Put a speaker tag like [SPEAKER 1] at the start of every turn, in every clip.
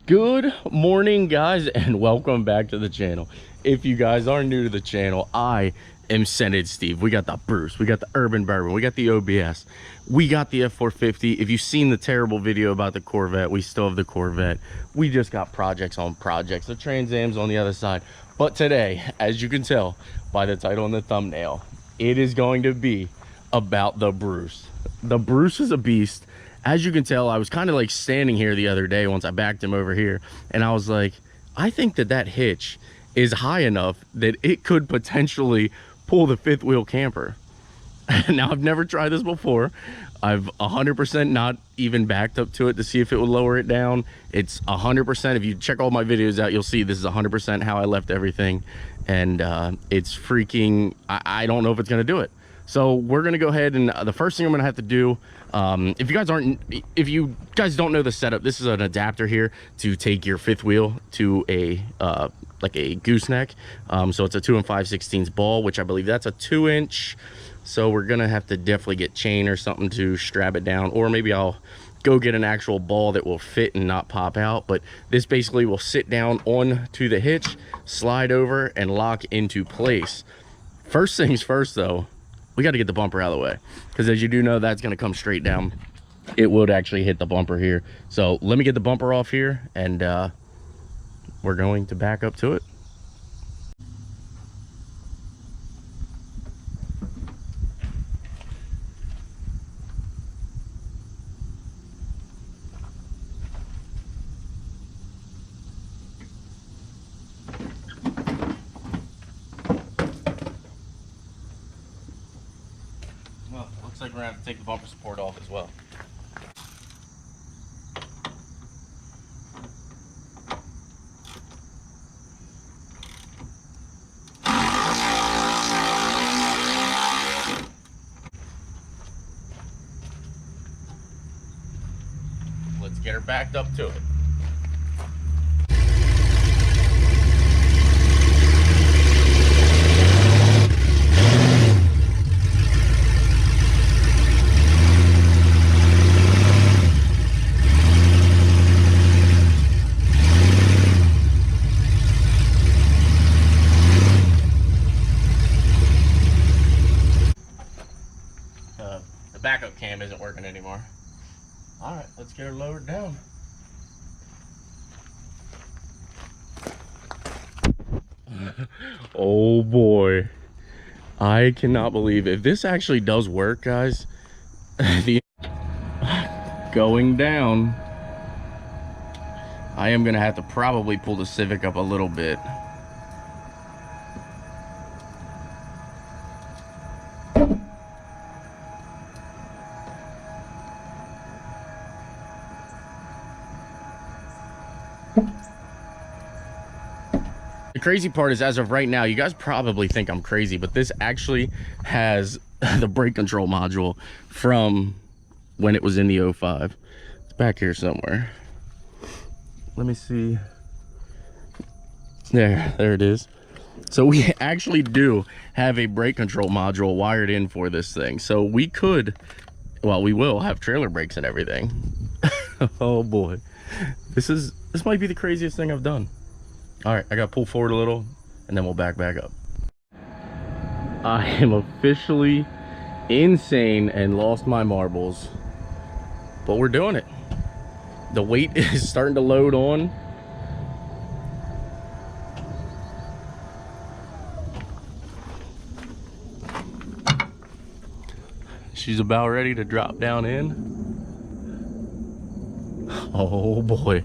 [SPEAKER 1] Good morning, guys, and welcome back to the channel. If you guys are new to the channel, I am Scented Steve. We got the Bruce, we got the Urban Bourbon, we got the OBS, we got the F450. If you've seen the terrible video about the Corvette, we still have the Corvette. We just got projects on projects, the Trans Am's on the other side. But today, as you can tell by the title and the thumbnail, it is going to be about the Bruce. The Bruce is a beast. As you can tell, I was kind of like standing here the other day once I backed him over here, and I was like, I think that hitch is high enough that it could potentially pull the fifth wheel camper. Now, I've never tried this before. I've 100% not even backed up to it to see if it would lower it down. It's 100%. If you check all my videos out, you'll see this is 100% how I left everything. And it's freaking, I don't know if it's going to do it. So we're going to go ahead, and the first thing I'm going to have to do, if you guys don't know the setup, this is an adapter here to take your fifth wheel to a like a gooseneck. So it's a 2 5/16 ball, which I believe that's a 2-inch. So we're gonna have to definitely get chain or something to strap it down, or maybe I'll go get an actual ball that will fit and not pop out. But this basically will sit down onto the hitch, slide over, and lock into place. First things first, though, we got to get the bumper out of the way, because as you do know, that's going to come straight down. It would actually hit the bumper here. So let me get the bumper off here, and we're going to back up to it. Well, looks like we're going to have to take the bumper support off as well. Let's get her backed up to it. The backup cam isn't working anymore. All right, let's get her lowered down. Oh boy, I cannot believe if this actually does work, guys. The going down, I am gonna have to probably pull the Civic up a little bit. The crazy part is, as of right now, you guys probably think I'm crazy, but this actually has the brake control module from when it was in the 05. It's back here somewhere. Let me see. There it is. So we actually do have a brake control module wired in for this thing. So we could, well, we will have trailer brakes and everything. Oh boy. This might be the craziest thing I've done. All right, I got to pull forward a little, and then we'll back up. I am officially insane and lost my marbles, but we're doing it. The weight is starting to load on. She's about ready to drop down in. Oh boy.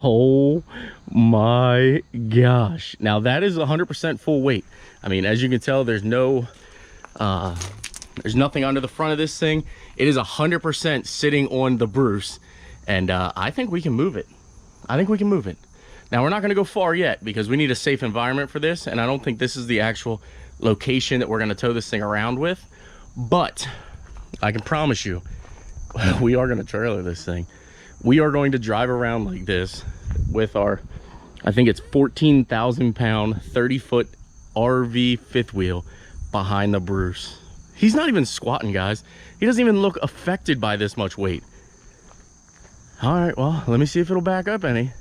[SPEAKER 1] Oh my gosh. Now that is 100% full weight. I mean, as you can tell, there's nothing under the front of this thing. It is 100% sitting on the Bruce, and I think we can move it. I think we can move it. Now, we're not going to go far yet because we need a safe environment for this, and I don't think this is the actual location that we're going to tow this thing around with. But I can promise you, we are going to trailer this thing. We are going to drive around like this with our, I think it's 14,000 pound 30-foot RV fifth wheel behind the Bruce. He's not even squatting, guys. He doesn't even look affected by this much weight. All right, well, let me see if it'll back up any.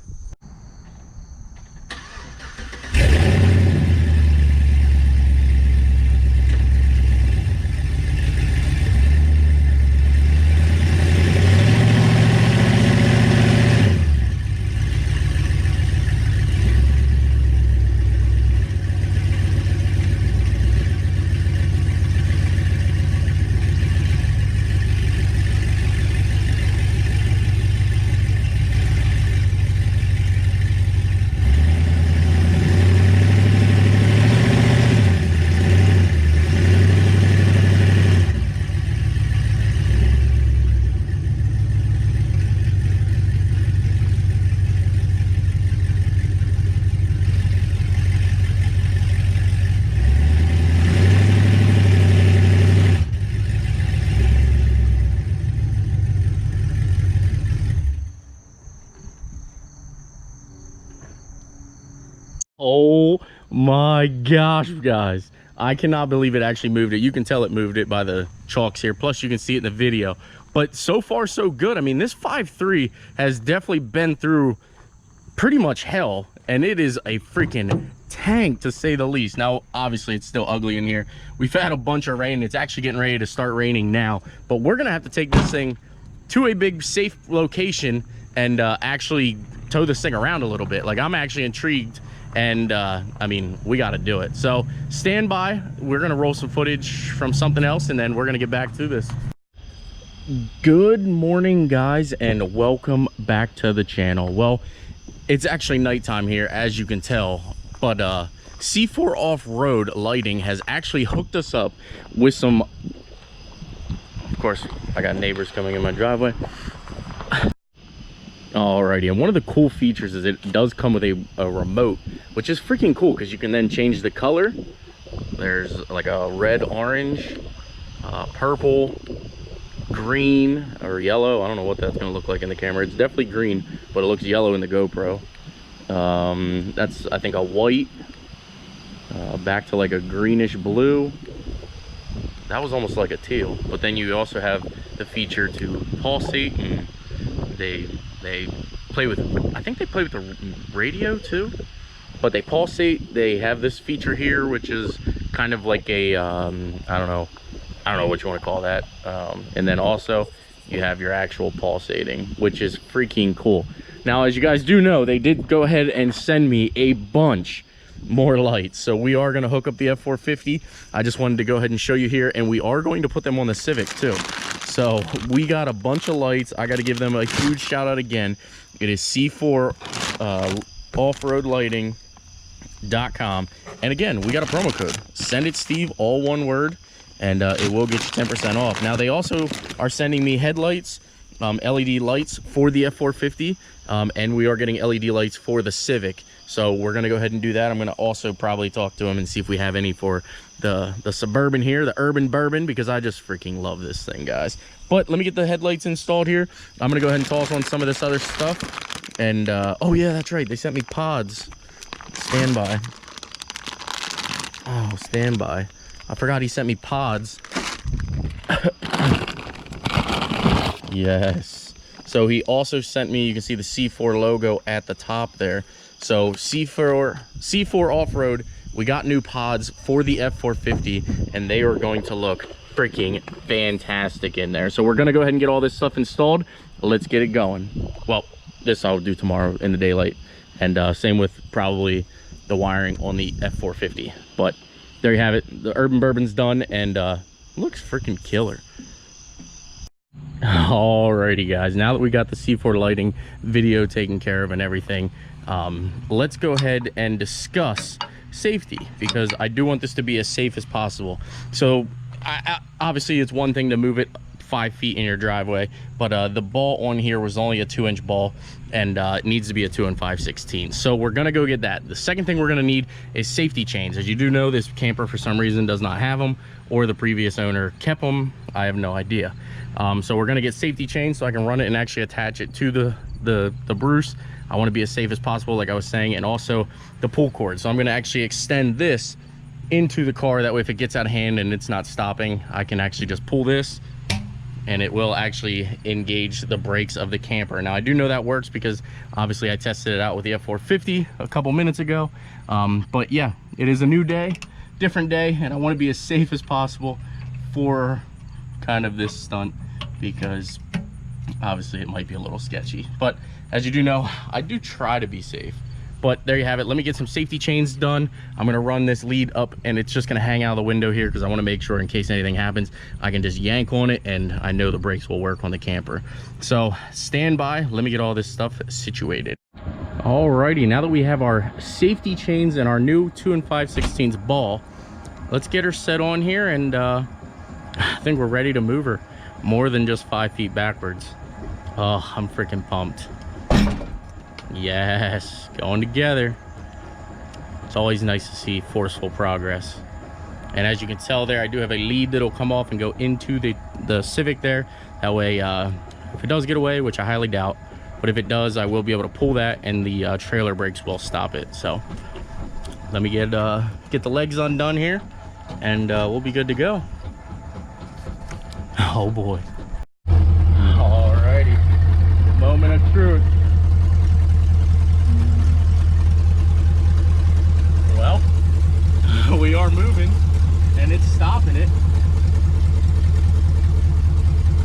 [SPEAKER 1] Oh my gosh, guys. I cannot believe it actually moved it. You can tell it moved it by the chalks here. Plus, you can see it in the video. But so far, so good. I mean, this 5.3 has definitely been through pretty much hell. And it is a freaking tank, to say the least. Now, obviously, it's still ugly in here. We've had a bunch of rain. It's actually getting ready to start raining now. But we're going to have to take this thing to a big, safe location and actually tow this thing around a little bit. Like, I'm actually intrigued. And I mean, we got to do it. So stand by. We're going to roll some footage from something else, and then we're going to get back to this. Good morning, guys, and welcome back to the channel. Well, it's actually nighttime here, as you can tell, but C4 Off-Road Lighting has actually hooked us up with some, of course, I got neighbors coming in my driveway. Alrighty, and one of the cool features is it does come with a remote, which is freaking cool because you can then change the color. There's like a red, orange, purple, green, or yellow. I don't know what that's going to look like in the camera. It's definitely green, but it looks yellow in the GoPro. That's, I think, a white, back to like a greenish blue. That was almost like a teal, but then you also have the feature to pulsate, and they play with, I think they play with the radio too, but they pulsate. They have this feature here, which is kind of like a I don't know what you want to call that, and then also you have your actual pulsating, which is freaking cool. Now, as you guys do know, they did go ahead and send me a bunch more lights, so we are going to hook up the F450. I just wanted to go ahead and show you here, and we are going to put them on the Civic too. So we got a bunch of lights. I got to give them a huge shout out again. It is C4 Off-Road Lighting.com, and again, we got a promo code, Send It Steve, all one word, and it will get you 10% off. Now, they also are sending me headlights, LED lights for the F450, and we are getting LED lights for the Civic. So we're going to go ahead and do that. I'm going to also probably talk to them and see if we have any for the Suburban here, the Urban Bourbon, because I just freaking love this thing, guys. But let me get the headlights installed here. I'm going to go ahead and toss on some of this other stuff. And, oh yeah, that's right. They sent me pods. Stand by. Oh, stand by. I forgot he sent me pods. Yes. So he also sent me, you can see the C4 logo at the top there. So C4 Off-Road, we got new pods for the F450, and they are going to look freaking fantastic in there. So we're going to go ahead and get all this stuff installed. Let's get it going. Well, this I'll do tomorrow in the daylight, and same with probably the wiring on the F450. But there you have it. The Urban Bourbon's done, and looks freaking killer. Alrighty, guys, now that we got the C4 lighting video taken care of and everything, let's go ahead and discuss safety, because I do want this to be as safe as possible. So obviously it's one thing to move it 5 feet in your driveway, but the ball on here was only a 2-inch ball, and it needs to be a 2 5/16. So we're gonna go get that. The second thing we're gonna need is safety chains. As you do know, this camper for some reason does not have them, or the previous owner kept them. I have no idea. So we're gonna get safety chains so I can run it and actually attach it to the Bruce. I want to be as safe as possible, like I was saying, and also the pull cord. So I'm going to actually extend this into the car. That way, if it gets out of hand and it's not stopping, I can actually just pull this and it will actually engage the brakes of the camper. Now I do know that works because obviously I tested it out with the F450 a couple minutes ago. But yeah, it is a new day, different day, and I want to be as safe as possible for kind of this stunt, because obviously it might be a little sketchy. But as you do know, I do try to be safe. But there you have it. Let me get some safety chains done. I'm gonna run this lead up, and it's just gonna hang out of the window here because I want to make sure in case anything happens, I can just yank on it and I know the brakes will work on the camper. So stand by, let me get all this stuff situated. Alrighty, now that we have our safety chains and our new 2 5/16 ball, let's get her set on here, and I think we're ready to move her more than just 5 feet backwards. Oh, I'm freaking pumped. Yes, going together. It's always nice to see forceful progress. And as you can tell there, I do have a lead that'll come off and go into the Civic there. That way, if it does get away, which I highly doubt, but if it does, I will be able to pull that, and the trailer brakes will stop it. So let me get the legs undone here, and we'll be good to go. Oh boy. Alrighty, moment of truth. Well, we are moving, and it's stopping it.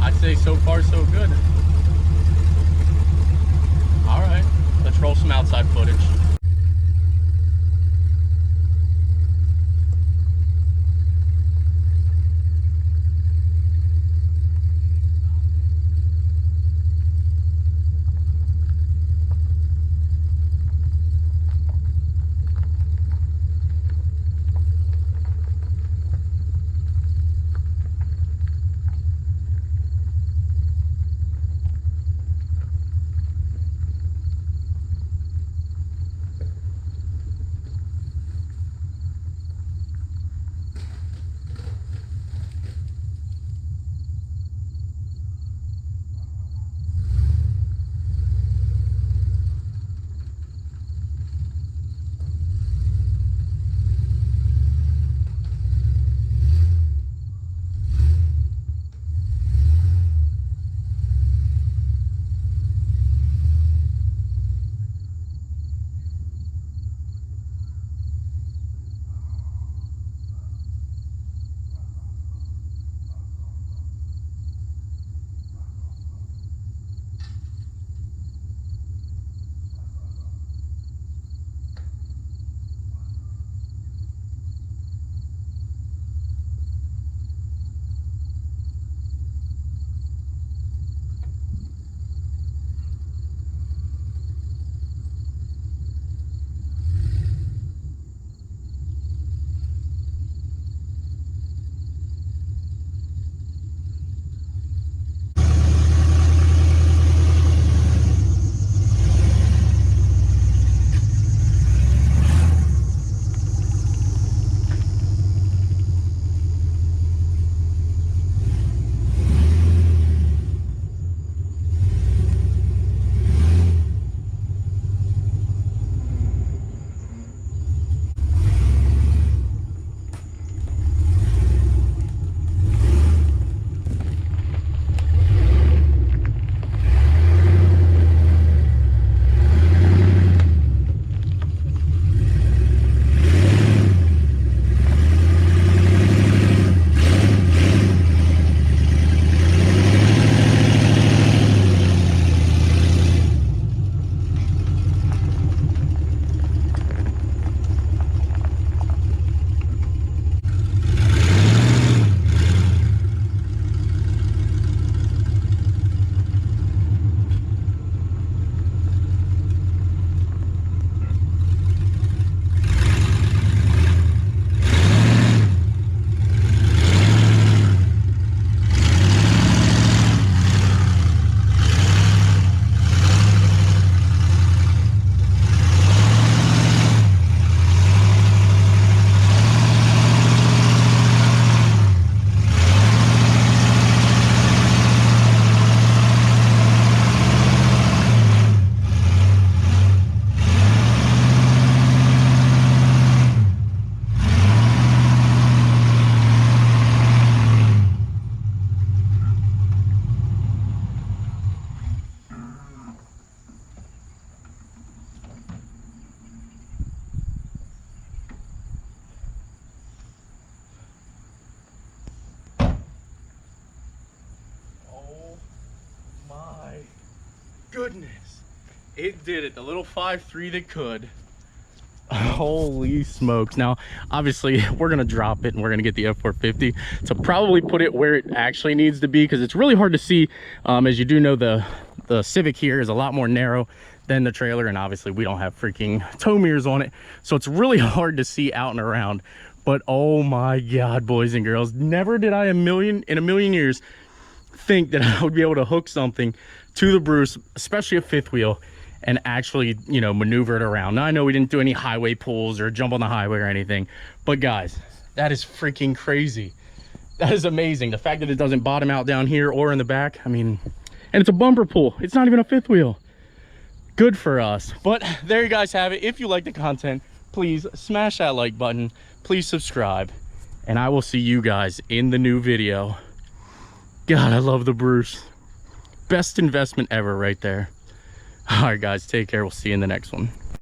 [SPEAKER 1] I'd say so far so good. All right, let's roll some outside footage. goodness. It did it. The little 5.3 that could. Holy smokes. Now, obviously, we're going to drop it and we're going to get the F450 to probably put it where it actually needs to be, because it's really hard to see. As you do know, the Civic here is a lot more narrow than the trailer, and obviously we don't have freaking tow mirrors on it, so it's really hard to see out and around. But oh my God, boys and girls, never did I in a million years think that I would be able to hook something to the Bruce, especially a fifth wheel, and actually, you know, maneuver it around. Now, I know we didn't do any highway pulls or jump on the highway or anything, but guys, that is freaking crazy. That is amazing. The fact that it doesn't bottom out down here or in the back, I mean, and it's a bumper pull. It's not even a fifth wheel. Good for us. But there you guys have it. If you like the content, please smash that like button. Please subscribe, and I will see you guys in the new video. God, I love the Bruce. Best investment ever right there. All right, guys, take care. We'll see you in the next one.